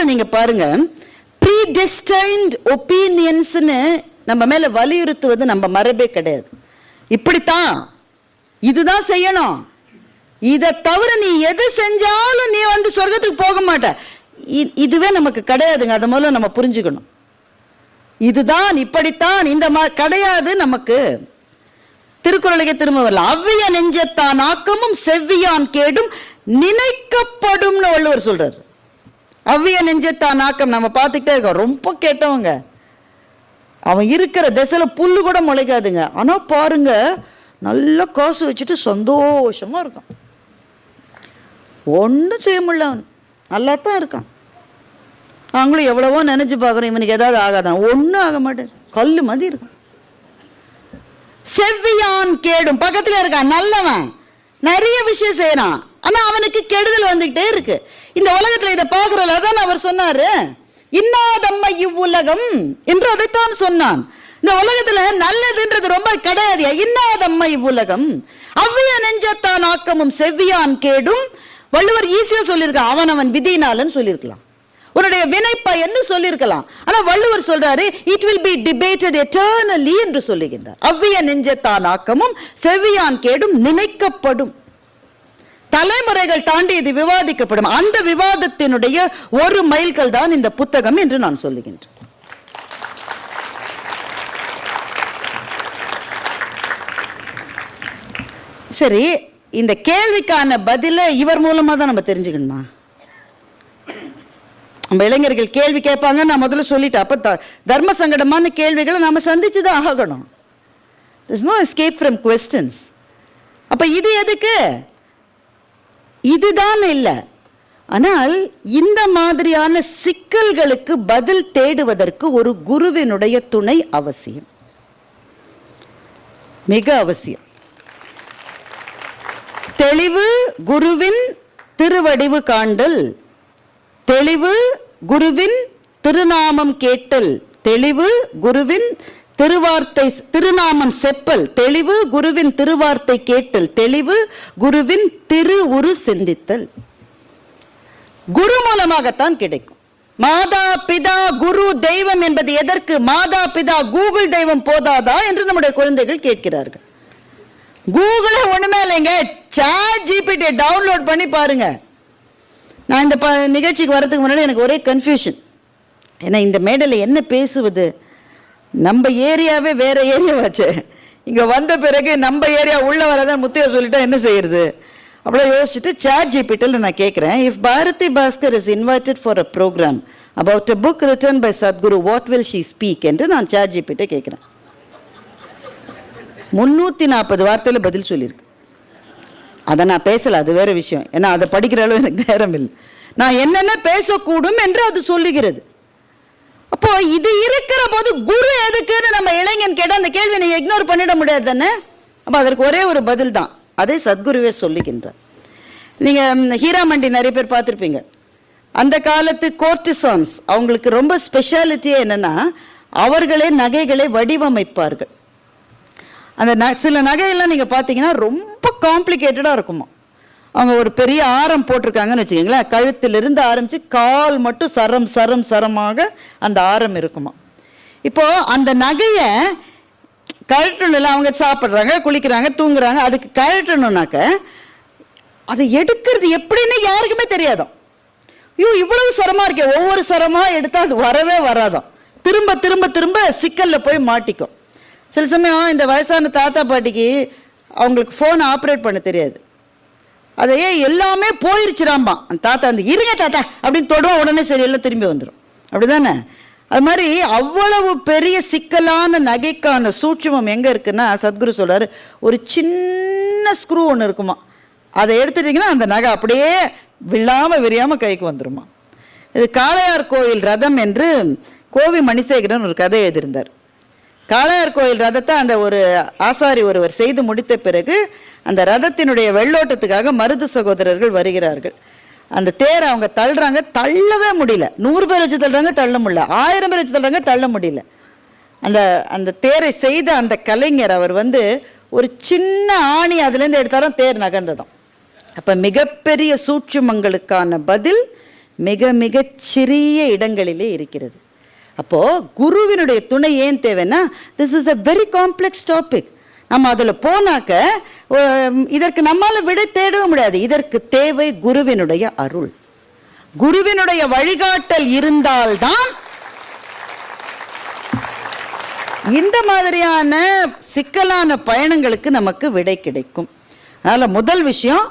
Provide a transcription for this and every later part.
நீங்க பாருங்க, ப்ரீடெஸ்டைன்ட் ஒப்பீனியன்ஸ்னு நம்ம மேல வலியுறுத்துவது நம்ம மரபே கிடையாது. இப்படித்தான், இதுதான் செய்யணும், இதை தவிர நீ எது செஞ்சாலும் நீ சொர்க்கத்துக்கு போக மாட்ட, இதுவே நமக்கு கிடையாதுங்க. அதை முதல்ல நம்ம புரிஞ்சுக்கணும். இதுதான், இப்படித்தான், இந்த கிடையாது நமக்கு. திருக்குறளுக்கு திரும்ப வரலாம். அவ்விய நெஞ்சத்தான் ஆக்கமும் செவ்வியான் கேடும் நினைக்கப்படும் வள்ளுவர் சொல்றாரு. அவ்விய நெஞ்சத்தான் ஆக்கம் நம்ம பார்த்துக்கிட்டே இருக்கோம். ரொம்ப கேட்டவங்க, அவன் இருக்கிற திசையில புல்லு கூட முளைக்காதுங்க. ஆனா பாருங்க, நல்ல காசு வச்சுட்டு சந்தோஷமா இருக்கான், ஒன்றும் செய்ய முடியல, அவன் நல்லா தான் இருக்கான். நாங்களும் எவ்வளவோ நினைச்சு பார்க்குறோம், இவனுக்கு ஏதாவது ஆகாதான், ஒன்றும் ஆக மாட்டேன், கல்லு மாதிரி இருக்கான். செவ்வியான் கேடும், பக்கத்துல இருக்கான், நல்லவன், நிறைய விஷயம் செய்யறான், ஆனா அவனுக்கு கெடுதல் வந்துகிட்டே இருக்கு. இந்த உலகத்துல இதை பார்க்கிறோம். அதான் அவர் சொன்னாரு, இன்னாதம்மை இவ்வுலகம் என்று அதைத்தான் சொன்னான். இந்த உலகத்துல நல்லதுன்றது ரொம்ப கிடையாது. இன்னாதம்மை இவ்வுலகம் அவ்விய நெஞ்சத்தான் ஆக்கமும் செவ்வியான் கேடும். வள்ளுவர் ஈஸியா சொல்லியிருக்கான், அவன் விதினாலன்னு சொல்லியிருக்கலாம், உன்னுடைய வினைப்பயன்னு சொல்லியிருக்கலாம். ஆனா வள்ளுவர் சொல்றாரு, it will be debated eternally என்று சொல்லுகின்றார். அவ்விய நெஞ்சத்தான் ஆக்கமும் செவ்வியான் கேடும் நினைக்கப்படும், தலைமுறைகள் தாண்டி இது விவாதிக்கப்படும். அந்த விவாதத்தினுடைய ஒரு மைல்கல் தான் இந்த புத்தகம் என்று நான் சொல்லுகின்றேன். சரி, இந்த கேள்விக்கான பதில இவர் மூலமா தான் நம்ம தெரிஞ்சுக்கணுமா? நம்ம இளைஞர்கள் கேள்வி கேட்பாங்க, நான் முதல்ல சொல்லிட்டேன். அப்ப தர்ம சங்கடமான கேள்விகளை நாம சந்திச்சுதான் ஆகணும். There's no escape from questions. அப்ப இது எதுக்கு? இதுதான் இல்லை. ஆனால் இந்த மாதிரியான சிக்கல்களுக்கு பதில் தேடுவதற்கு ஒரு குருவினுடைய துணை அவசியம், மிக அவசியம். தெளிவு குருவின் திருவடிவு காண்டல், தெளிவு குருவின் திருநாமம் கேட்டல், தெளிவு குருவின் திருவார்த்தை திருநாமம் செப்பல், தெளிவு குருவின் திருவார்த்தை கேட்டல், தெளிவு குருவின் திரு உரு சிந்தித்தல். குரு மூலமாகத்தான் கிடைக்கும். மாதா பிதா குரு தெய்வம் என்பது எதற்கு? மாதா பிதா கூகுள் தெய்வம் போதாதா என்று நம்முடைய குழந்தைகள் கேட்கிறார்கள். கூகுளே ஒண்ணுமே இல்லைங்க, சாட் ஜிபிடி டவுன்லோட் பண்ணி பாருங்க. நான் இந்த நிகழ்ச்சிக்கு வரதுக்கு முன்னாடி எனக்கு ஒரே கன்ஃபியூஷன். ஏன்னா இந்த மேடையில் என்ன பேசுவது, நம்ம ஏரியாவே வேற ஏரியாவாச்சு, இங்க வந்த பிறகு நம்ம ஏரியா உள்ள வரதான் முத்தையா சொல்லிட்டா என்ன செய்யறது, அப்படியே யோசிச்சுட்டு சாட் ஜிபிடியில் நான் கேட்குறேன், if Bharathi Baskar is invited for a programme about a book written by Sadhguru, what will she speak என்று நான் சாட் ஜிபிட்டை கேட்குறேன். 340 வார்த்தையில் பதில் சொல்லியிருக்கு. அதை நான் பேசல, அது வேற விஷயம், ஏன்னா அதை படிக்கிற அளவு எனக்கு நேரம் இல்லை. நான் என்னென்ன பேசக்கூடும் என்று அது சொல்லுகிறது. அப்போ இது இருக்கிற போது குரு எதுக்குன்னு நம்ம இளைஞன் கேட்டால் அந்த கேள்வி நீங்க இக்னோர் பண்ணிட முடியாது தானே. அப்போ அதற்கு ஒரே ஒரு பதில் தான், அதை சத்குருவே சொல்லுகின்றார். நீங்க ஹீராமண்டி நிறைய பேர் பார்த்துருப்பீங்க. அந்த காலத்து கோர்டிசான்ஸ், அவங்களுக்கு ரொம்ப ஸ்பெஷாலிட்டியே என்னன்னா, அவர்களே நகைகளை வடிவமைப்பார்கள். அந்த சில நகையெல்லாம் நீங்கள் பார்த்தீங்கன்னா ரொம்ப காம்ப்ளிகேட்டடாக இருக்குமா. அவங்க ஒரு பெரிய ஆரம் போட்டிருக்காங்கன்னு வச்சுக்கோங்களேன், கழுத்திலிருந்து ஆரம்பித்து கால் மட்டும் சரம் சரம் சரமாக அந்த ஆரம் இருக்குமா. இப்போது அந்த நகையை கழட்டணும்ல, அவங்க சாப்பிட்றாங்க, குளிக்கிறாங்க, தூங்குறாங்க, அதுக்கு கழட்டணும்னாக்க அதை எடுக்கிறது எப்படின்னு யாருக்குமே தெரியாதான். ஐயோ இவ்வளவு சரமாக இருக்கே, ஒவ்வொரு சரமாக எடுத்தால் அது வரவே வராதான், திரும்ப திரும்ப திரும்ப சிக்கலில் போய் மாட்டிக்கும். சில சமயம் இந்த வயசான தாத்தா பாட்டிக்கு அவங்களுக்கு ஃபோன் ஆப்ரேட் பண்ண தெரியாது, அதையே எல்லாமே போயிருச்சுடாம்பா. அந்த தாத்தா வந்து இருங்க தாத்தா அப்படின்னு தொடுவோம், உடனே சரியெல்லாம் திரும்பி வந்துடும், அப்படிதானே? அது மாதிரி அவ்வளவு பெரிய சிக்கலான நகைக்கான சூட்சுமம் எங்கே இருக்குன்னா, சத்குரு சொல்றாரு, ஒரு சின்ன ஸ்க்ரூ ஒன்று இருக்குமா, அதை எடுத்துட்டிங்கன்னா அந்த நகை அப்படியே விழாமல் விரியாமல் கைக்கு வந்துருமா. இது காளையார் கோயில் ரதம் என்று கோவி மணிசேகரன் ஒரு கதை எழுதியிருந்தார். காளையார் கோயில் ரதத்தை அந்த ஒரு ஆசாரி ஒருவர் செய்து முடித்த பிறகு அந்த ரதத்தினுடைய வெள்ளோட்டத்துக்காக மருது சகோதரர்கள் வருகிறார்கள். அந்த தேரை அவங்க தள்ளுறாங்க, தள்ளவே முடியல. 100 பேர் வச்சு தள்ளுறாங்க, தள்ள முடியல. 1000 பேர் வச்சு தள்ளுறாங்க, தள்ள முடியல. அந்த தேரை செய்த அந்த கலைஞர் அவர் வந்து ஒரு சின்ன ஆணி அதுலேருந்து எடுத்தாலும் தேர் நகர்ந்ததும். அப்போ மிகப்பெரிய சூட்சுமங்களுக்கான பதில் மிக மிக சிறிய இடங்களிலே இருக்கிறது. அப்போது குருவினுடைய துணை ஏன் தேவைன்னா, this is a very complex topic. நம்ம அதில் போனாக்க இதற்கு நம்மால் விடை தேடவே முடியாது. இதற்கு தேவை குருவினுடைய அருள், குருவினுடைய வழிகாட்டல் இருந்தால்தான் இந்த மாதிரியான சிக்கலான பயணங்களுக்கு நமக்கு விடை கிடைக்கும். அதனால் முதல் விஷயம்,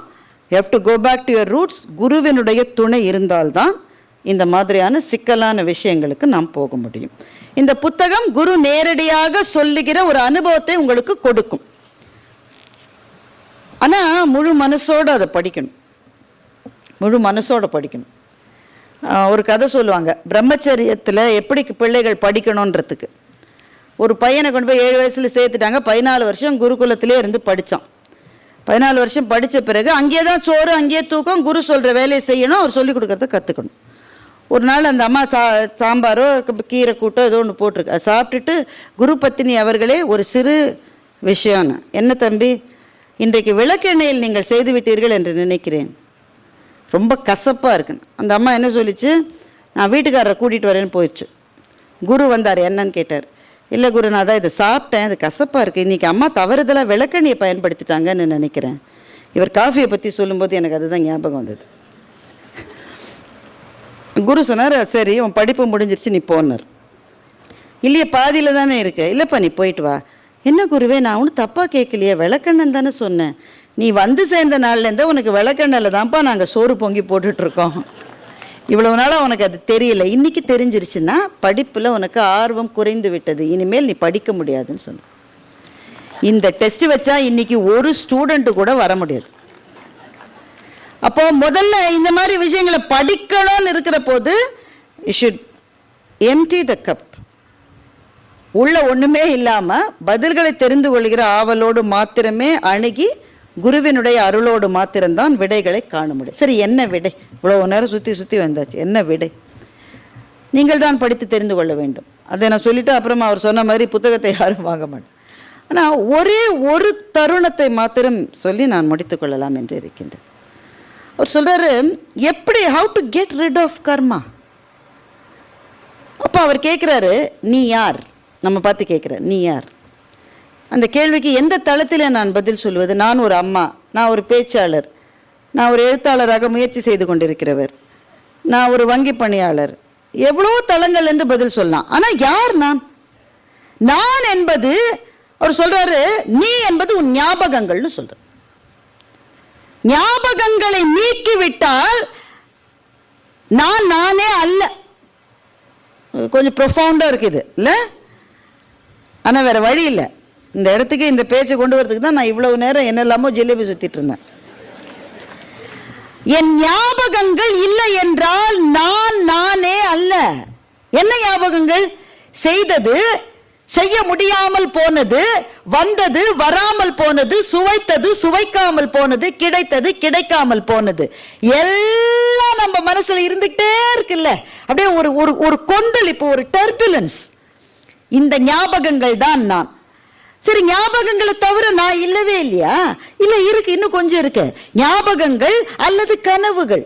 you have to go back to your roots. குருவினுடைய துணை இருந்தால்தான் இந்த மாதிரியான சிக்கலான விஷயங்களுக்கு நாம் போக முடியும். இந்த புத்தகம் குரு நேரடியாக சொல்லுகிற ஒரு அனுபவத்தை உங்களுக்கு கொடுக்கும். ஆனால் முழு மனசோடு அதை படிக்கணும், முழு மனசோடு படிக்கணும். ஒரு கதை சொல்லுவாங்க, பிரம்மச்சரியத்தில் எப்படி பிள்ளைகள் படிக்கணுன்றதுக்கு. ஒரு பையனை கொண்டு போய் 7 வயசில் சேர்த்துட்டாங்க. 14 வருஷம் குருகுலத்திலே இருந்து படித்தான். 14 வருஷம் படித்த பிறகு அங்கேயே தான் சோறு, அங்கேயே தூக்கம், குரு சொல்கிற வேலையை செய்யணும், அவர் சொல்லிக் கொடுக்குறத கற்றுக்கணும். ஒரு நாள் அந்த அம்மா சாம்பாரோ கீரை கூட்டோ ஏதோ ஒன்று போட்டிருக்கு. அதை சாப்பிட்டுட்டு குரு பத்தினி அவர்களே ஒரு சிறு விஷயம், என்ன தம்பி, இன்றைக்கு விளக்கெண்ணெயில் நீங்கள் செய்து விட்டீர்கள் என்று நினைக்கிறேன், ரொம்ப கசப்பாக இருக்குன்னு. அந்த அம்மா என்ன சொல்லிச்சு, நான் வீட்டுக்காரரை கூட்டிகிட்டு வரேன்னு போயிடுச்சு. குரு வந்தார், என்னன்னு கேட்டார். இல்லை குரு, நான் தான் இதை சாப்பிட்டேன், அது கசப்பாக இருக்குது, இன்றைக்கி அம்மா தவறுதலாக விளக்கெண்ணியை பயன்படுத்திட்டாங்கன்னு நினைக்கிறேன். இவர் காஃபியை பற்றி சொல்லும்போது எனக்கு அதுதான் ஞாபகம் வந்தது. குரு சொன்னார், சரி உன் படிப்பு முடிஞ்சிருச்சு, நீ போனார். இல்லையே பாதியில் தானே இருக்கு. இல்லைப்பா நீ போயிட்டு வா. என்ன குருவே, நான் ஒன்றும் தப்பாக கேட்கலையே, விளக்கெண்ணன் தானே சொன்னேன். நீ வந்து சேர்ந்த நாள்லேருந்தே உனக்கு விளக்கெண்ணில் தான்ப்பா நாங்கள் சோறு பொங்கி போட்டுட்ருக்கோம். இவ்வளவு நாளாக உனக்கு அது தெரியல, இன்றைக்கி தெரிஞ்சிருச்சுன்னா படிப்பில் உனக்கு ஆர்வம் குறைந்து விட்டது, இனிமேல் நீ படிக்க முடியாதுன்னு சொன்ன. இந்த டெஸ்ட் வச்சா இன்றைக்கி ஒரு ஸ்டூடெண்ட்டு கூட வர முடியாது. அப்போது முதல்ல இந்த மாதிரி விஷயங்களை படிக்கணும்னு இருக்கிற போது you should empty the cup. உள்ள ஒன்றுமே இல்லாமல் பதில்களை தெரிந்து கொள்கிற ஆவலோடு மாத்திரமே அணுகி குருவினுடைய அருளோடு மாத்திரம்தான் விடைகளை காண முடியும். சரி, என்ன விடை? இவ்வளோ நேரம் சுற்றி சுற்றி வந்தாச்சு, என்ன விடை? நீங்கள் தான் படித்து தெரிந்து கொள்ள வேண்டும். அதை நான் சொல்லிவிட்டு அப்புறமா அவர் சொன்ன மாதிரி புத்தகத்தை யாரும் வாங்க மாட்டேன். ஆனால் ஒரே ஒரு தருணத்தை மாத்திரம் சொல்லி நான் முடித்து கொள்ளலாம் என்று இருக்கின்றேன். அவர் சொல்கிறாரு, எப்படி, how to get rid of karma. அப்போ அவர் கேட்குறாரு, நீ யார்? நம்ம பார்த்து கேட்குறார், நீ யார்? அந்த கேள்விக்கு எந்த தளத்தில் நான் பதில் சொல்வது? நான் ஒரு அம்மா, நான் ஒரு பேச்சாளர், நான் ஒரு எழுத்தாளராக முயற்சி செய்து கொண்டிருக்கிறவர், நான் ஒரு வங்கி பணியாளர், எவ்வளோ தளங்கள்லேருந்து பதில் சொல்லலாம். ஆனால் யார் நான்? நான் என்பது, அவர் சொல்கிறாரு, நீ என்பது உன் ஞாபகங்கள்னு சொல்கிறார். ஞாபகங்களை நீக்கிவிட்டால் நான் நானே அல்ல. கொஞ்சம் ப்ரொஃபவுண்டாக இருக்குது இல்லை? ஆனால் வேறு வழி இல்லை. இந்த இடத்துக்கு இந்த பேச்சை கொண்டு வரதுக்கு தான் நான் இவ்வளவு நேரம் என்னெல்லாமோ ஜிலேபி சுற்றிட்டு இருந்தேன். என் ஞாபகங்கள் இல்லை என்றால் நான் நானே அல்ல. என்ன ஞாபகங்கள்? செய்தது, செய்ய முடியாமல் போனது, வந்தது, வராமல் போனது, சுவைத்தது, சுவைக்காமல் போனது, கிடைத்தது, கிடைக்காமல் போனது, எல்லாம் நம்ம மனசுல இருந்துகிட்டே இருக்குல்ல. அப்படியே ஒரு ஒரு ஒரு கொந்தளிப்பு, ஒரு டர்புலன்ஸ். இந்த ஞாபகங்கள் தான் நான். சரி, ஞாபகங்களை தவிர நான் இல்லவே இல்லையா? இல்லை, இருக்கு, இன்னும் கொஞ்சம் இருக்கு. ஞாபகங்கள் அல்லது கனவுகள்.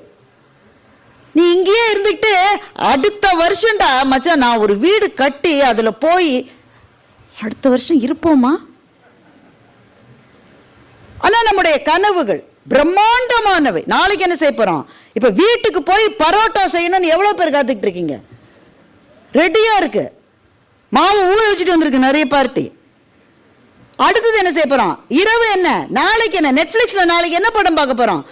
நீ இங்கேயே இருந்துக்கிட்டு அடுத்த வருஷம்டா மச்சான் நான் ஒரு வீடு கட்டி அதில் போய் அடுத்த வருஷம் இருப்போமா? ஆனால் நம்முடைய கனவுகள் பிரம்மாண்டமானவை. நாளைக்கு என்ன செய்ய போகிறோம்? இப்போ வீட்டுக்கு போய் பரோட்டா செய்யணும்னு எவ்வளோ பேர் காத்துக்கிட்டு இருக்கீங்க? ரெடியாக இருக்கு, மாவு ஊற வச்சுட்டு வந்திருக்கு நிறைய பார்ட்டி. அடுத்தது என்ன செய்ய போகிறோம்? இரவு என்ன, நாளைக்கு என்ன, நெட்ஃப்ளிக்ஸில் நாளைக்கு என்ன படம் பார்க்க போகிறோம்,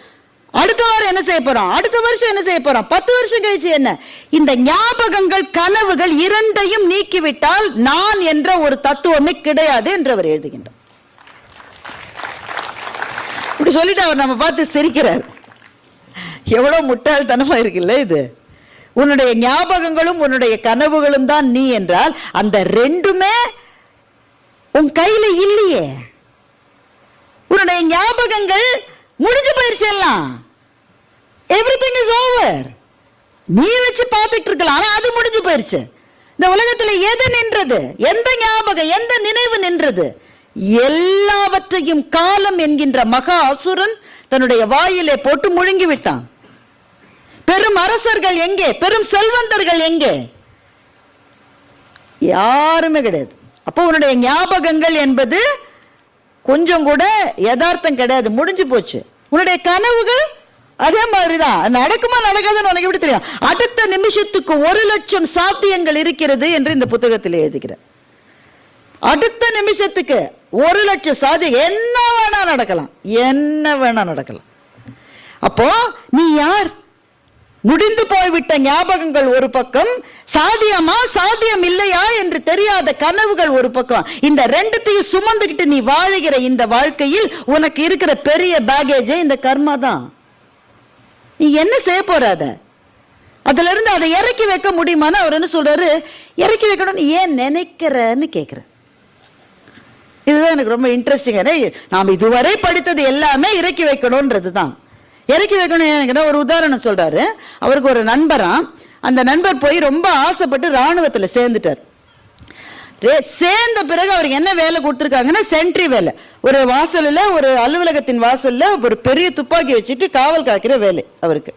அடுத்த வாரம் என்ன செய்ய போகிறோம், அடுத்த வருஷம் என்ன செய்ய போகிறோம், 10 வருஷம் கழிச்சு என்ன. இந்த ஞாபகங்கள் கனவுகள் இரண்டையும் நீக்கிவிட்டால் நான் என்ற ஒரு தத்துவமே கிடையாது என்று அவர் எழுதுகின்றார். இப்படி சொல்லிட்டு அவர் நம்ம பார்த்து சிரிக்கிறார். எவ்வளோ முட்டாள்தனமாக இருக்குல்ல இது. உன்னுடைய ஞாபகங்களும் உன்னுடைய கனவுகளும் தான் நீ என்றால் அந்த ரெண்டுமே உன் கையில இல்லையே. உன்னுடைய ஞாபகங்கள் முடிஞ்சு போயிருச்சு, எல்லாம் எவ்ரிதிங் இஸ் ஓவர். நீ வச்சு பார்த்துட்டு இருக்கலாம், ஆனா அது முடிஞ்சு போயிருச்சு. இந்த உலகத்துல எது நின்றது? எந்த ஞாபகம், எந்த நினைவு நின்றது? எல்லாவற்றையும் காலம் என்கின்ற மகா அசுரன் தன்னுடைய வாயிலே போட்டு முழுங்கி விட்டான். பெரும் அரசர்கள் எங்கே? பெரும் செல்வந்தர்கள் எங்கே? யாருமே கிடையாது. அப்போ உன்னுடைய ஞாபகங்கள் என்பது கொஞ்சம் கூட யதார்த்தம் கிடையாது, முடிஞ்சு போச்சு. உன்னுடைய கனவுகள் அதே மாதிரிதான். நடக்குமா நடக்காதுன்னு உனக்கு எப்படி தெரியும்? அடுத்த நிமிஷத்துக்கு 1,00,000 சாத்தியங்கள் இருக்கிறது என்று இந்த புத்தகத்தில் எழுதுகிறார். அடுத்த நிமிஷத்துக்கு 1,00,000 சாத்தியம், என்ன வேணா நடக்கலாம், என்ன வேணா நடக்கலாம். அப்போ நீ யார்? முடிந்து போய்விட்ட ஞாபகங்கள் ஒரு பக்கம், சாத்தியமா சாத்தியம் இல்லையா என்று தெரியாத கனவுகள் ஒரு பக்கம். இந்த ரெண்டுத்தையும் சுமந்துக்கிட்டு நீ வாழுகிற இந்த வாழ்க்கையில் உனக்கு இருக்கிற பெரிய பேகேஜ் இந்த கர்மா தான். நீ என்ன செய்ய போறாத? அதுல இருந்து அதை இறக்கி வைக்க முடியுமான்னு அவர் என்ன சொல்றாரு, இறக்கி வைக்கணும்னு ஏன் நினைக்கிறன்னு கேட்கிற. இதுதான் எனக்கு ரொம்ப இன்ட்ரெஸ்டிங். நாம் இதுவரை படித்தது எல்லாமே இறக்கி வைக்கணும்ன்றது தான். இறக்கி வைக்கணும் எனக்கு ஒரு உதாரணம் சொல்றாரு. அவருக்கு ஒரு நண்பரா, அந்த நண்பர் போய் ரொம்ப ஆசைப்பட்டு இராணுவத்தில் சேர்ந்துட்டார். சேர்ந்த பிறகு அவருக்கு என்ன வேலை கொடுத்துருக்காங்கன்னா சென்ட்ரி வேலை. ஒரு வாசலில், ஒரு அலுவலகத்தின் வாசலில் ஒரு பெரிய துப்பாக்கி வச்சுட்டு காவல் காக்கிற வேலை அவருக்கு.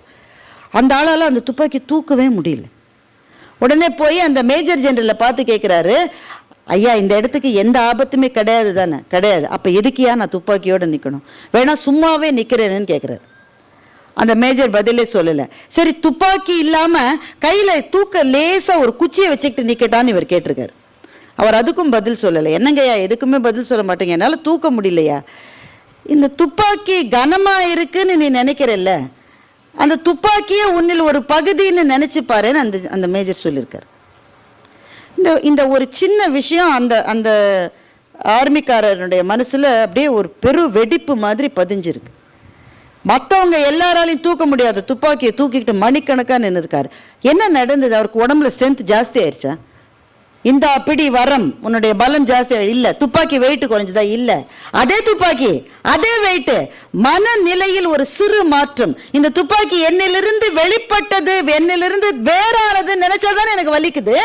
அந்த ஆளால் அந்த துப்பாக்கி தூக்கவே முடியல. உடனே போய் அந்த மேஜர் ஜெனரலை பார்த்து கேட்குறாரு, ஐயா இந்த இடத்துக்கு எந்த ஆபத்துமே கிடையாது தானே? கிடையாது. அப்போ எதுக்கியா நான் துப்பாக்கியோடு நிற்கணும்? வேணா சும்மாவே நிற்கிறேன்னு கேட்குறாரு. அந்த மேஜர் பதிலே சொல்லலை. சரி துப்பாக்கி இல்லாமல் கையில் தூக்க லேசாக ஒரு குச்சியை வச்சுக்கிட்டு நிற்கட்டான்னு இவர் கேட்டிருக்காரு. அவர் அதுக்கும் பதில் சொல்லலை. என்னங்கய்யா எதுக்குமே பதில் சொல்ல மாட்டேங்க, என்னால் தூக்க முடியலையா? இந்த துப்பாக்கி கனமாக இருக்குன்னு நீ நினைக்கிறல்ல, அந்த துப்பாக்கியை உன்னில் ஒரு பகுதின்னு நினச்சி பாருன்னு அந்த மேஜர் சொல்லியிருக்கார். இந்த ஒரு சின்ன விஷயம் அந்த அந்த ஆர்மிக்காரனுடைய மனசில் அப்படியே ஒரு பெரு வெடிப்பு மாதிரி பதிஞ்சிருக்கு. மற்றவங்க எல்லாராலையும் தூக்க முடியாது, துப்பாக்கியை தூக்கிக்கிட்டு மணிக்கணக்காக நின்று இருக்காரு. என்ன நடந்தது? அவருக்கு உடம்புல ஸ்ட்ரென்த் ஜாஸ்தி ஆயிடுச்சா? இந்த பிடி வரம் உன்னுடைய பலம் ஜாஸ்தி இல்லை, துப்பாக்கி வெயிட் குறைஞ்சதா? இல்லை. அதே துப்பாக்கி அதே வெயிட், மனநிலையில் ஒரு சிறு மாற்றம். இந்த துப்பாக்கி என்னிலிருந்து வெளிப்பட்டது, என்னிலிருந்து வேறானது நினைச்சாதானே எனக்கு வலிக்குது.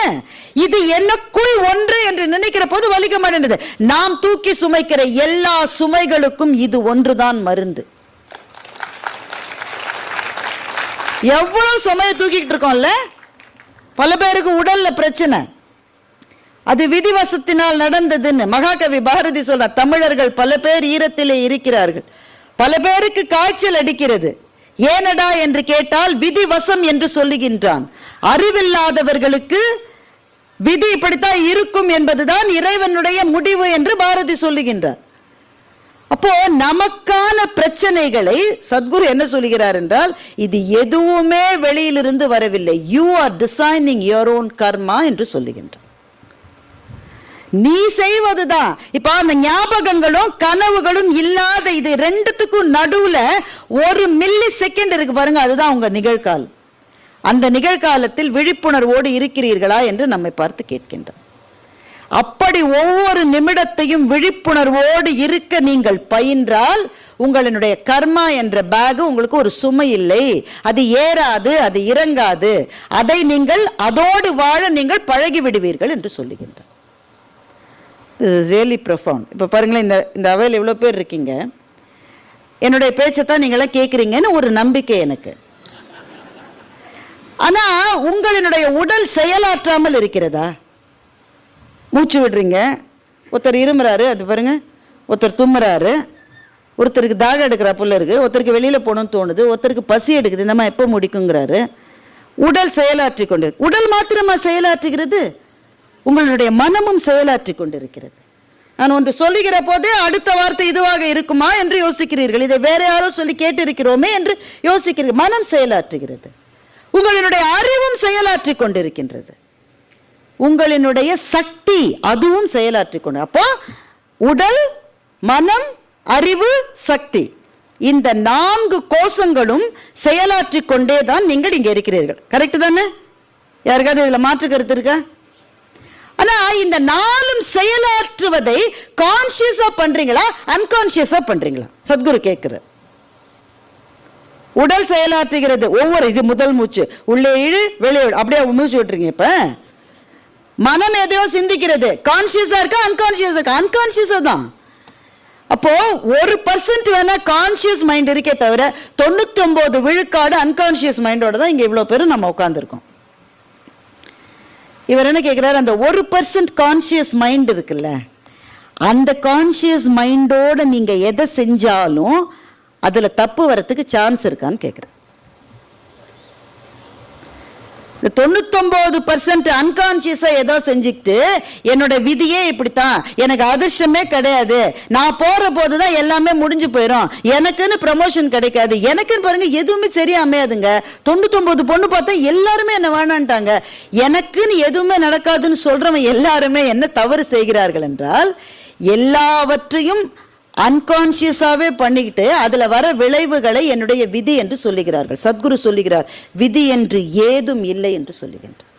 இது எனக்குள் ஒன்று என்று நினைக்கிற போது வலிக்க மாட்டேங்குது. நாம் தூக்கி சுமைக்கிற எல்லா சுமைகளுக்கும் இது ஒன்றுதான் மருந்து. எவ்வளவு சுமையை தூக்கிட்டு இருக்கோம்ல, பல பேருக்கு உடல்ல பிரச்சனை, அது விதிவசத்தினால் நடந்ததுன்னு மகாகவி பாரதி சொல்ற. தமிழர்கள் பல பேர் ஈரத்திலே இருக்கிறார்கள், பல பேருக்கு காய்ச்சல் அடிக்கிறது. ஏனடா என்று கேட்டால் விதிவசம் என்று சொல்லுகின்றான். அறிவில்லாதவர்களுக்கு விதி இப்படித்தான் இருக்கும் என்பதுதான் இறைவனுடைய முடிவு என்று பாரதி சொல்லுகின்றார். அப்போ நமக்கான பிரச்சனைகளை சத்குரு என்ன சொல்லுகிறார் என்றால், இது எதுவுமே வெளியிலிருந்து வரவில்லை, you are designing your own karma என்று சொல்லுகின்றார். நீ செய்வதுதான். இப்ப அந்த ஞாபகங்களும் கனவுகளும் இல்லாத இது ரெண்டுத்துக்கும் நடுவுல 1 மில்லி செகண்ட் இருக்கு பாருங்க, அதுதான் உங்க நிகழ்காலம். அந்த நிகழ்காலத்தில் விழிப்புணர்வோடு இருக்கிறீர்களா என்று நம்மை பார்த்து கேட்கின்றார். அப்படி ஒவ்வொரு நிமிடத்தையும் விழிப்புணர்வோடு இருக்க நீங்கள் பயின்றால் உங்களுடைய கர்மா என்ற பேக் உங்களுக்கு ஒரு சுமை இல்லை, அது ஏறாது, அது இறங்காது, அதை நீங்கள் அதோடு வாழ நீங்கள் பழகி விடுவீர்கள் என்று சொல்லுகின்றார். This is really profound. இப்போ பாருங்களேன், இந்த அவையில் எவ்வளோ பேர் இருக்கீங்க, என்னுடைய பேச்சைத்தான் நீங்களாம் கேட்குறீங்கன்னு ஒரு நம்பிக்கை எனக்கு. ஆனால் உங்களுடைய உடல் செயலாற்றாமல் இருக்கிறதா? மூச்சு விடுறீங்க, ஒருத்தர் இருமுறாரு, அது பாருங்க, ஒருத்தர் தும்முறாரு, ஒருத்தருக்கு தாகம் எடுக்கிற போல இருக்குது, ஒருத்தருக்கு வெளியில் போகணும்னு தோணுது, ஒருத்தருக்கு பசி எடுக்குது, இந்த மாதிரி எப்போ முடிக்குங்கிறாரு. உடல் செயலாற்றி கொண்டு, உடல் மாத்திரமா செயலாற்றுகிறது, உங்களுடைய மனமும் செயலாற்றி கொண்டிருக்கிறது. நான் ஒன்று சொல்லுகிற போதே அடுத்த வார்த்தை இதுவாக இருக்குமா என்று யோசிக்கிறீர்கள், இதை வேற யாரோ சொல்லி கேட்டிருக்கிறோமே என்று யோசிக்கிறீர்கள். மனம் செயலாற்றுகிறது, உங்களுடைய அறிவும் செயலாற்றி கொண்டிருக்கின்றது, உங்களினுடைய சக்தி அதுவும் செயலாற்றி கொண்டு. அப்போ உடல், மனம், அறிவு, சக்தி, இந்த 4 கோஷங்களும் செயலாற்றி கொண்டே தான் நீங்கள் இங்கே இருக்கிறீர்கள். கரெக்டு தானே? யாருக்காவது இதில் மாற்று கருத்து இருக்கா? ஆனா இந்த 4ம் செயலாற்றுவதை கான்சியஸா பண்றீங்களா, அன்கான்சியஸா பண்றீங்களா? சத்குரு கேட்கிறார். உடல் செயலாற்றுகிறது, ஒவ்வொரு இது முதல் மூச்சு, உள்ளே இழு வெளியே அப்படியே மூச்சு விட்டுறீங்க. இப்ப மனம் எதையோ சிந்திக்கிறது, கான்சியஸா இருக்கா அன்கான்சியஸா இருக்கா? அன்கான்சியஸா தான். அப்போ 1% வேணா கான்சியஸ் மைண்ட் இருக்கே தவிர 99 விழுக்காடு அன்கான்சியஸ் மைண்டோட தான் இங்க இவ்வளவு பேரும் நம்ம உட்கார்ந்துருக்கோம். இவர் என்ன கேட்கிறாரு, அந்த 1% கான்சியஸ் மைண்ட் இருக்குல்ல, அந்த கான்சியஸ் மைண்டோட நீங்க எதை செஞ்சாலும் அதுல தப்பு வரத்துக்கு சான்ஸ் இருக்கான்னு கேட்குறேன். 99% அன்கான்சியஸா ஏதோ செஞ்சுக்கிட்டு என்னோட விதியே இப்படித்தான், எனக்கு அதிர்ஷ்டமே கிடையாது, நான் போற போதுதான் எல்லாமே முடிஞ்சு போயிடும், எனக்குன்னு ப்ரமோஷன் கிடைக்காது, எனக்குன்னு பாருங்க எதுவுமே சரியா அமையாதுங்க. 99 பொண்ணு பார்த்தா எல்லாருமே என்ன வேணான்ட்டாங்க. எனக்குன்னு எதுவுமே நடக்காதுன்னு சொல்றவன் எல்லாருமே என்ன தவறு செய்கிறார்கள் என்றால், எல்லாவற்றையும் அன்கான்சியஸாவே பண்ணிக்கிட்டு அதுல வர விளைவுகளை என்னுடைய விதி என்று சொல்லுகிறார்கள். சத்குரு சொல்லுகிறார், விதி என்று ஏதும் இல்லை என்று சொல்லுகின்றார்.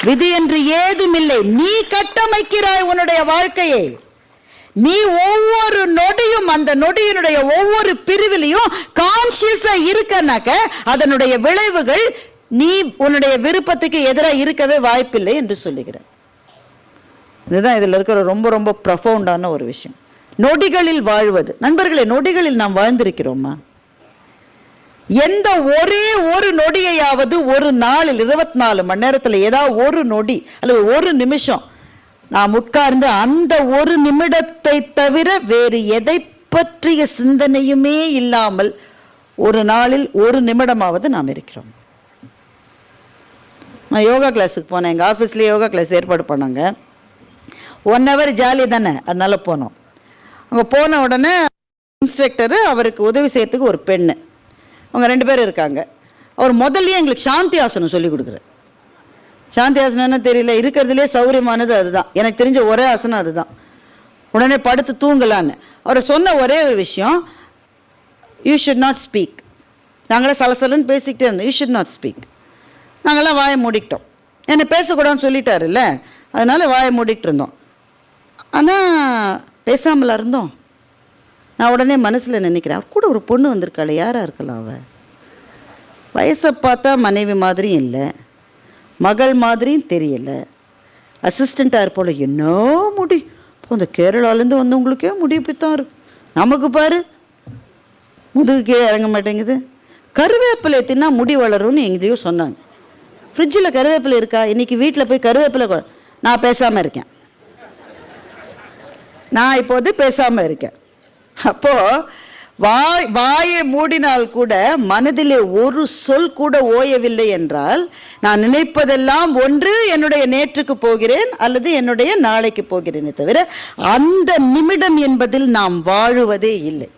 விதி என்று ஏதும் இல்லை, நீ கட்டமைக்கிறாய் உன்னுடைய வாழ்க்கையை. நீ ஒவ்வொரு நொடியும் அந்த நொடியினுடைய ஒவ்வொரு பிரிவிலையும் கான்சியஸா இருக்கனாக்க அதனுடைய விளைவுகள் நீ உன்னுடைய விருப்பத்துக்கு எதிராக இருக்கவே வாய்ப்பில்லை என்று சொல்லுகிறார். இதுதான் இதில் இருக்கிற ரொம்ப ரொம்ப ப்ரொஃபவுண்டான ஒரு விஷயம். நொடிகளில் வாழ்வது. நண்பர்களே, நொடிகளில் நாம் வாழ்ந்திருக்கிறோமா? எந்த ஒரே ஒரு நொடியையாவது ஒரு நாளில் 24 மணி நேரத்தில் ஏதாவது ஒரு நொடி அல்லது ஒரு நிமிஷம் நாம் உட்கார்ந்து அந்த ஒரு நிமிடத்தை தவிர வேறு எதை பற்றிய சிந்தனையுமே இல்லாமல் ஒரு நாளில் ஒரு நிமிடமாவது நாம் இருக்கிறோம்? நான் யோகா கிளாஸுக்கு போனேன். எங்கள் ஆஃபீஸ்லேயே யோகா கிளாஸ் ஏற்பாடு பண்ணாங்க. 1 hour ஜாலி தானே, அதனால போனோம். அங்கே போன உடனே இன்ஸ்ட்ரக்டரு, அவருக்கு உதவி செய்யறதுக்கு ஒரு பெண்ணு, அவங்க 2 பேர் இருக்காங்க. அவர் முதல்லயே எங்களுக்கு சாந்தி ஆசனம் சொல்லி கொடுக்குறாரு. சாந்தி ஆசனம் என்ன தெரியல, இருக்கிறதுலே சௌரியமானது அதுதான், எனக்கு தெரிஞ்ச ஒரே ஆசனம் அதுதான். உடனே படுத்து தூங்கலான்னு அவர் சொன்ன ஒரே ஒரு விஷயம், யூ ஷுட் நாட் ஸ்பீக். நாங்களாம் சலசலன்னு பேசிக்கிட்டே இருந்தோம். You should not speak. நாங்களாம் வாயை மூடிக்கிட்டோம். என்னை பேசக்கூடாதுன்னு சொல்லிட்டாருல்ல, அதனால வாயை மூடிக்கிட்டு இருந்தோம். ஆனால் பேசாமலா இருந்தோம். நான் உடனே மனசில் நினைக்கிறேன், அவர் கூட ஒரு பொண்ணு வந்திருக்காள், யாராக இருக்கலாம் அவ? வயசை பார்த்தா மனைவி மாதிரியும் இல்லை, மகள் மாதிரியும் தெரியலை, அசிஸ்டண்ட்டாக இருப்போல. என்ன முடி, இப்போ இந்த கேரளாலேருந்து வந்தவங்களுக்கே முடி இப்படித்தான் இருக்கு, நமக்கு பாரு முதுகு கீழே இறங்க மாட்டேங்குது. கருவேப்பிலை தின்னா முடி வளரும்னு எங்கேயோ சொன்னாங்க. ஃப்ரிட்ஜில் கருவேப்பிலை இருக்கா? இன்றைக்கி வீட்டில் போய் கருவேப்பிலை. நான் பேசாமல் இருக்கேன், நான் இப்போது பேசாமல் இருக்கேன். அப்போது வாயை மூடினால் கூட மனதிலே ஒரு சொல் கூட ஓயவில்லை என்றால், நான் நினைப்பதெல்லாம் ஒன்று என்னுடைய நேற்றுக்கு போகிறேன் அல்லது என்னுடைய நாளைக்கு போகிறேனே தவிர அந்த நிமிடம் என்பதில் நாம் வாழுவதே இல்லை.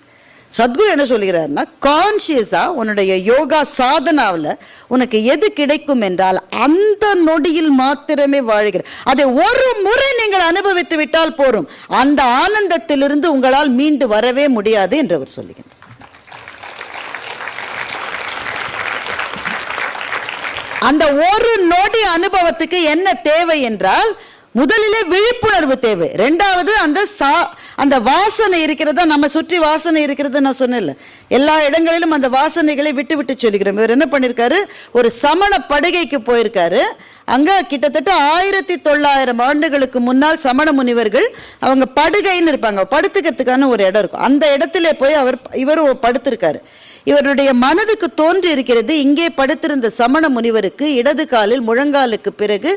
சத்குரு என்ன சொல்கிறார்னா, கான்சியஸாக உன்னுடைய யோகா சாதனாவில் உனக்கு எது கிடைக்கும் என்றால் அந்த நொடியில் மாத்திரமே வாழுகிற, அதை ஒரு முறை நீங்கள் அனுபவித்து விட்டால் போரும், அந்த ஆனந்தத்திலிருந்து உங்களால் மீண்டு வரவே முடியாது என்று அவர் சொல்லுகிறார். அந்த ஒரு நொடி அனுபவத்துக்கு என்ன தேவை என்றால், முதலிலே விழிப்புணர்வு தேவை. 2வது அந்த வாசனை இருக்கிறதா, நம்ம சுற்றி வாசனை இருக்கிறது. நான் சொன்னேன்ல, எல்லா இடங்களிலும் அந்த வாசனைகளை விட்டு விட்டு சொல்லிக்கிறோம். இவர் என்ன பண்ணியிருக்காரு, ஒரு சமண படுகைக்கு போயிருக்காரு. அங்கே கிட்டத்தட்ட 1900 ஆண்டுகளுக்கு முன்னால் சமண முனிவர்கள் அவங்க படுகைன்னு இருப்பாங்க, படுத்துக்கிறதுக்கான ஒரு இடம் இருக்கும். அந்த இடத்துல போய் இவர் படுத்திருக்காரு. இவருடைய மனதுக்கு தோன்றி இருக்கிறது, இங்கே படுத்திருந்த சமண முனிவருக்கு இடது காலில் முழங்காலுக்கு பிறகு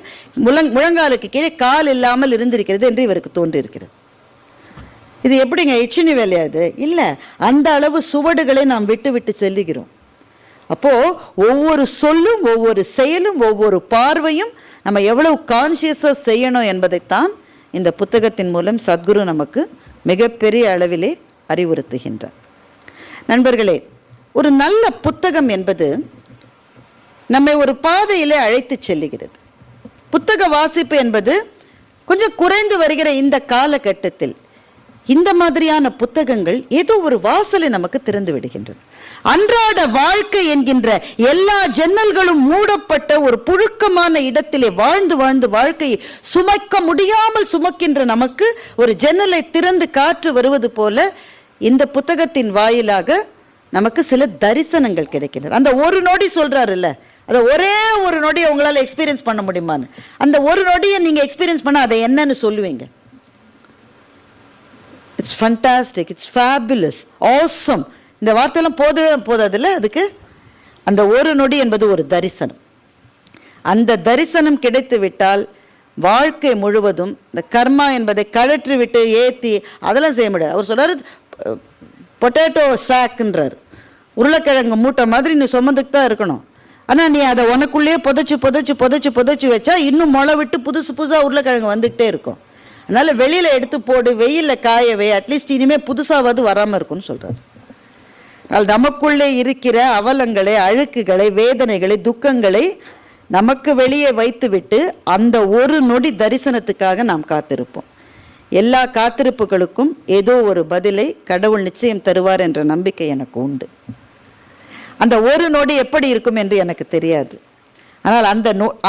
முழங்காலுக்கு கீழே கால் இல்லாமல் இருந்திருக்கிறது என்று இவருக்கு தோன்றி இருக்கிறது. இது எப்படிங்க எச்சினி வேலையாது? இல்லை, அந்த அளவு சுவடுகளை நாம் விட்டு விட்டு செல்லுகிறோம். அப்போ ஒவ்வொரு சொல்லும் ஒவ்வொரு செயலும் ஒவ்வொரு பார்வையும் நம்ம எவ்வளவு கான்சியஸாக செய்யணும் என்பதைத்தான் இந்த புத்தகத்தின் மூலம் சத்குரு நமக்கு மிகப்பெரிய அளவிலே அறிவுறுத்துகின்றார். நண்பர்களே, ஒரு நல்ல புத்தகம் என்பது நம்மை ஒரு பாதையிலே அழைத்து செல்லுகிறது. புத்தக வாசிப்பு என்பது கொஞ்சம் குறைந்து வருகிற இந்த காலகட்டத்தில் இந்த மாதிரியான புத்தகங்கள் ஏதோ ஒரு வாசலை நமக்கு திறந்து விடுகின்றன. அன்றாட வாழ்க்கை என்கின்ற எல்லா ஜன்னல்களும் மூடப்பட்ட ஒரு புழுக்கமான இடத்திலே வாழ்ந்து வாழ்ந்து வாழ்க்கையை சுமக்க முடியாமல் சுமக்கின்ற நமக்கு ஒரு ஜன்னலை திறந்து காற்று வருவது போல இந்த புத்தகத்தின் வாயிலாக நமக்கு சில தரிசனங்கள் கிடைக்கின்றன. அந்த ஒரு நொடி சொல்றாருல்ல, அதை ஒரே ஒரு நொடியை உங்களால் எக்ஸ்பீரியன்ஸ் பண்ண முடியுமான்னு, அந்த ஒரு நொடியை நீங்கள் எக்ஸ்பீரியன்ஸ் பண்ண அதை என்னன்னு சொல்லுவீங்க? It's fantastic, it's fabulous, awesome. இந்த வார்த்தையெல்லாம் போதவே போதாதில்ல. அதுக்கு அந்த ஒரு நொடி என்பது ஒரு தரிசனம். அந்த தரிசனம் கிடைத்து விட்டால் வாழ்க்கை முழுவதும் இந்த கர்மா என்பதை கழற்றி விட்டு ஏற்றி அதெல்லாம் செய்ய முடியாது. அவர் சொல்கிறார், பொட்டேட்டோ சாக்குன்றார், உருளைக்கிழங்கு மூட்டை மாதிரி நீ சுமந்துக்கு தான் இருக்கணும். ஆனால் நீ அதை உனக்குள்ளேயே புதைச்சி வச்சா இன்னும் முளை விட்டு புதுசாக உருளைக்கிழங்கு வந்துக்கிட்டே இருக்கும். அதனால் வெளியில் எடுத்து போடு, வெயிலில் காயவே, அட்லீஸ்ட் இனிமேல் புதுசாவது வராமல் இருக்கும்னு சொல்கிறார். அதனால் நமக்குள்ளே இருக்கிற அவலங்களை, அழுக்குகளை, வேதனைகளை, துக்கங்களை நமக்கு வெளியே வைத்துவிட்டு அந்த ஒரு நொடி தரிசனத்துக்காக நாம் காத்திருப்போம். எல்லா காத்திருப்புகளுக்கும் ஏதோ ஒரு பதிலை கடவுள் நிச்சயம் தருவார் என்ற நம்பிக்கை எனக்கு உண்டு. அந்த ஒரு நொடி எப்படி இருக்கும் என்று எனக்கு தெரியாது. ஆனால்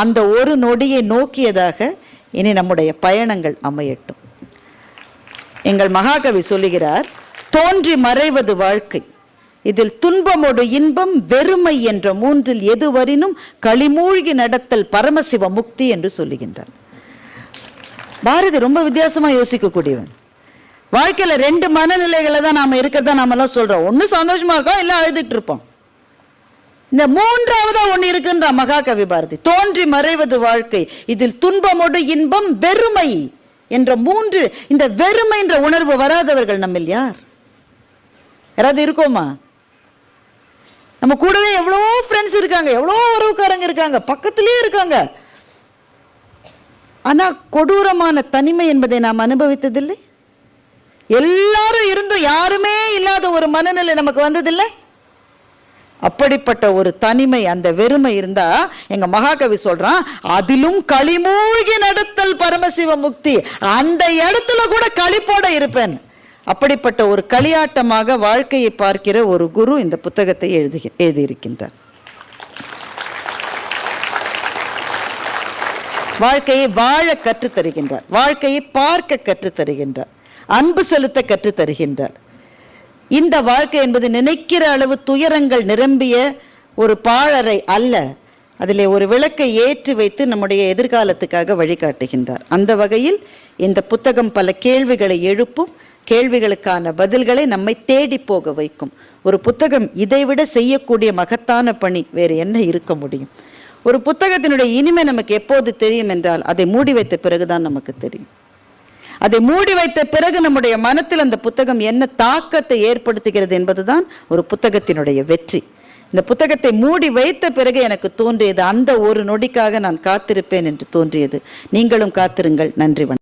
அந்த ஒரு நொடியை நோக்கியதாக இனி நம்முடைய பயணங்கள் அமையட்டும். எங்கள் மகாகவி சொல்லுகிறார், தோன்றி மறைவது வாழ்க்கை, இதில் துன்பமோடு இன்பம் வெறுமை என்ற மூன்றில் எதுவரினும் களிமூழ்கி நடத்தல் பரமசிவ முக்தி என்று சொல்லுகின்றார். பாரதி ரொம்ப வித்தியாசமா யோசிக்கக்கூடியவன். வாழ்க்கையில 2 மனநிலைகளை தான் நாம இருக்கிறதா நாமெல்லாம் சொல்றோம். ஒண்ணு சந்தோஷமா இருக்கோம், இல்லை அழுதுட்டு இருப்போம். இந்த 3ஆவதா ஒண்ணு இருக்குன்ற மகாகவி பாரதி. தோன்றி மறைவது வாழ்க்கை, இதில் துன்பமோடு இன்பம் வெறுமை என்ற 3. இந்த வெறுமை என்ற உணர்வு வராதவர்கள் நம்மில் யார்? யாராவது இருக்கோமா? நம்ம கூடவே எவ்வளோ ஃப்ரெண்ட்ஸ் இருக்காங்க, எவ்வளோ உறவுக்காரங்க இருக்காங்க, பக்கத்திலேயே இருக்காங்க. ஆனா கொடூரமான தனிமை என்பதை நாம் அனுபவித்ததில்லை. எல்லாரும் இருந்தும் யாருமே இல்லாத ஒரு மனநிலை நமக்கு வந்ததில்லை. அப்படிப்பட்ட ஒரு தனிமை, அந்த வெறுமை இருந்தா எங்க மகாகவி சொல்றான், அதிலும் களிமூழ்கி நடத்தல் பரமசிவ முக்தி. அந்த இடத்துல கூட களிப்போட இருப்பேன். அப்படிப்பட்ட ஒரு களியாட்டமாக வாழ்க்கையை பார்க்கிற ஒரு குரு இந்த புத்தகத்தை எழுதியிருக்கின்றார். வாழ்க்கையை வாழ கற்றுத் தருகின்றார், வாழ்க்கையை பார்க்க கற்றுத் தருகின்றார், அன்பு செலுத்த கற்றுத் தருகின்றார். இந்த வாழ்க்கை என்பது நினைக்கிற அளவு துயரங்கள் நிரம்பிய ஒரு பாழறை அல்ல. அதிலே ஒரு விளக்கை ஏற்றி வைத்து நம்முடைய எதிர்காலத்துக்காக வழிகாட்டுகின்றார். அந்த வகையில் இந்த புத்தகம் பல கேள்விகளை எழுப்பும், கேள்விகளுக்கான பதில்களை நம்மை தேடி போக வைக்கும். ஒரு புத்தகம் இதைவிட செய்யக்கூடிய மகத்தான பணி வேறு என்ன இருக்க முடியும்? ஒரு புத்தகத்தினுடைய இனிமை நமக்கு எப்போது தெரியும் என்றால் அதை மூடி வைத்த பிறகுதான் நமக்கு தெரியும். அதை மூடி வைத்த பிறகு நம்முடைய மனத்தில் அந்த புத்தகம் என்ன தாக்கத்தை ஏற்படுத்துகிறது என்பதுதான் ஒரு புத்தகத்தினுடைய வெற்றி. இந்த புத்தகத்தை மூடி வைத்த பிறகு எனக்கு தோன்றியது, அந்த ஒரு நொடிக்காக நான் காத்திருப்பேன் என்று தோன்றியது. நீங்களும் காத்திருங்கள். நன்றி.